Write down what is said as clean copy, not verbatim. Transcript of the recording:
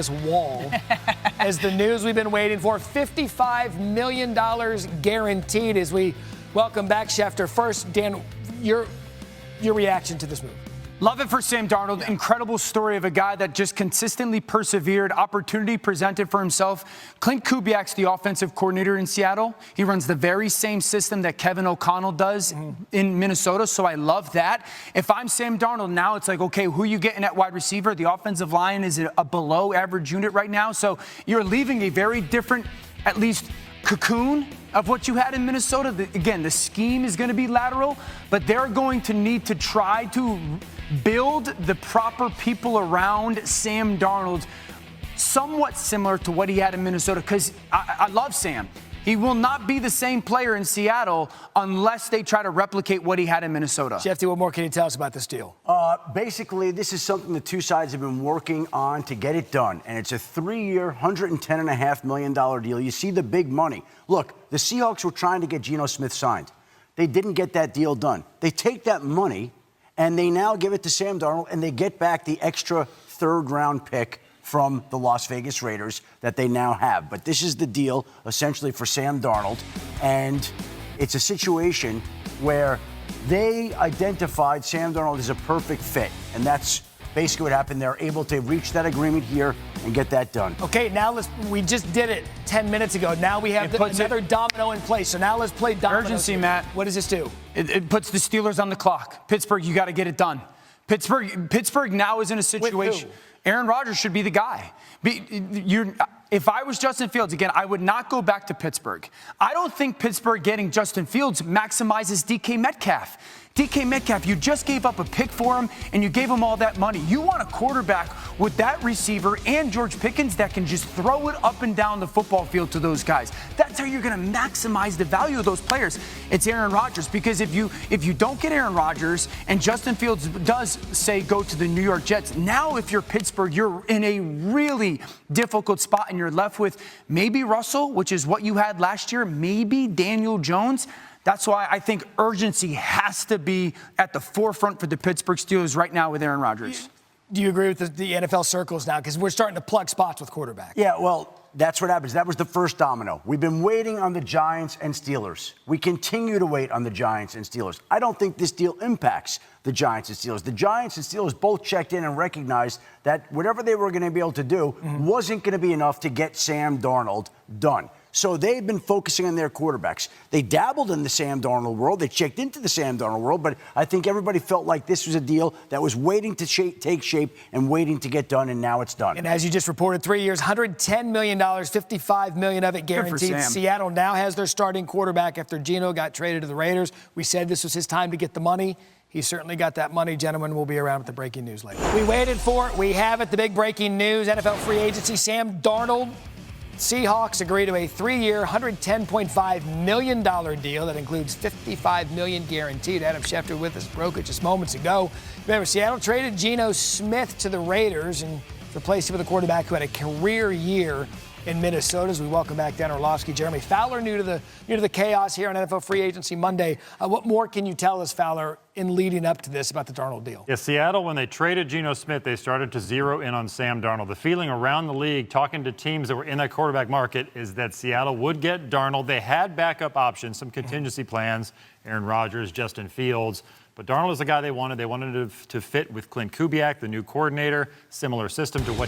this wall as the news we've been waiting for. $55 million guaranteed as we welcome back Schefter. First, Dan, your reaction to this move. Love it for Sam Darnold. Yeah. Incredible story of a guy that just consistently persevered, opportunity presented for himself. Clint Kubiak's the offensive coordinator in Seattle. He runs the very same system that Kevin O'Connell does in Minnesota, so I love that. If I'm Sam Darnold now, it's like, okay, who are you getting at wide receiver? The offensive line is a below average unit right now, so you're leaving a very different, at least, cocoon of what you had in Minnesota. Again, the scheme is going to be lateral, but they're going to need to try to build the proper people around Sam Darnold, somewhat similar to what he had in Minnesota, because I love Sam. He will not be the same player in Seattle unless they try to replicate what he had in Minnesota. Shefty, what more can you tell us about this deal? Basically, this is something the two sides have been working on to get it done. And it's a 3-year, $110.5 million deal. You see the big money. Look, the Seahawks were trying to get Geno Smith signed. They didn't get that deal done. They take that money, and they now give it to Sam Darnold, and they get back the extra third-round pick from the Las Vegas Raiders that they now have. But this is the deal, essentially, for Sam Darnold. And it's a situation where they identified Sam Darnold as a perfect fit. And that's basically what happened. They're able to reach that agreement here and get that done. Okay, now we just did it 10 minutes ago. Now we have another domino in place. So now let's play domino. Urgency, Matt. What does this do? It puts the Steelers on the clock. Pittsburgh, you got to get it done. Pittsburgh now is in a situation. With who? Aaron Rodgers should be the guy. If I was Justin Fields, again, I would not go back to Pittsburgh. I don't think Pittsburgh getting Justin Fields maximizes DK Metcalf. DK Metcalf, you just gave up a pick for him, and you gave him all that money. You want a quarterback with that receiver and George Pickens that can just throw it up and down the football field to those guys. That's how you're going to maximize the value of those players. It's Aaron Rodgers, because if you don't get Aaron Rodgers and Justin Fields does, say, go to the New York Jets, now if you're Pittsburgh, you're in a really difficult spot, and you're left with maybe Russell, which is what you had last year, maybe Daniel Jones. That's why I think urgency has to be at the forefront for the Pittsburgh Steelers right now with Aaron Rodgers. Do you agree with the NFL circles now? Because we're starting to plug spots with quarterbacks. Yeah, well, that's what happens. That was the first domino. We've been waiting on the Giants and Steelers. We continue to wait on the Giants and Steelers. I don't think this deal impacts the Giants and Steelers. The Giants and Steelers both checked in and recognized that whatever they were going to be able to do wasn't going to be enough to get Sam Darnold done. So they've been focusing on their quarterbacks. They dabbled in the Sam Darnold world. They checked into the Sam Darnold world, but I think everybody felt like this was a deal that was waiting to take shape and waiting to get done, and now it's done. And as you just reported, 3 years, $110 million, $55 million of it guaranteed. Seattle now has their starting quarterback after Geno got traded to the Raiders. We said this was his time to get the money. He certainly got that money. Gentlemen, we'll be around with the breaking news later. We waited for it. We have it, the big breaking news. NFL free agency, Sam Darnold. Seahawks agree to a 3-year, $110.5 million deal that includes $55 million guaranteed. Adam Schefter with us, broke it just moments ago. Remember, Seattle traded Geno Smith to the Raiders and replaced him with a quarterback who had a career year in Minnesota. As we welcome back Dan Orlovsky, Jeremy Fowler, new to the chaos here on NFL Free Agency Monday. What more can you tell us, Fowler, in leading up to this about the Darnold deal? Yeah, Seattle, when they traded Geno Smith, they started to zero in on Sam Darnold. The feeling around the league, talking to teams that were in that quarterback market, is that Seattle would get Darnold. They had backup options, some contingency plans, Aaron Rodgers, Justin Fields. But Darnold is the guy they wanted. They wanted to fit with Clint Kubiak, the new coordinator, similar system to what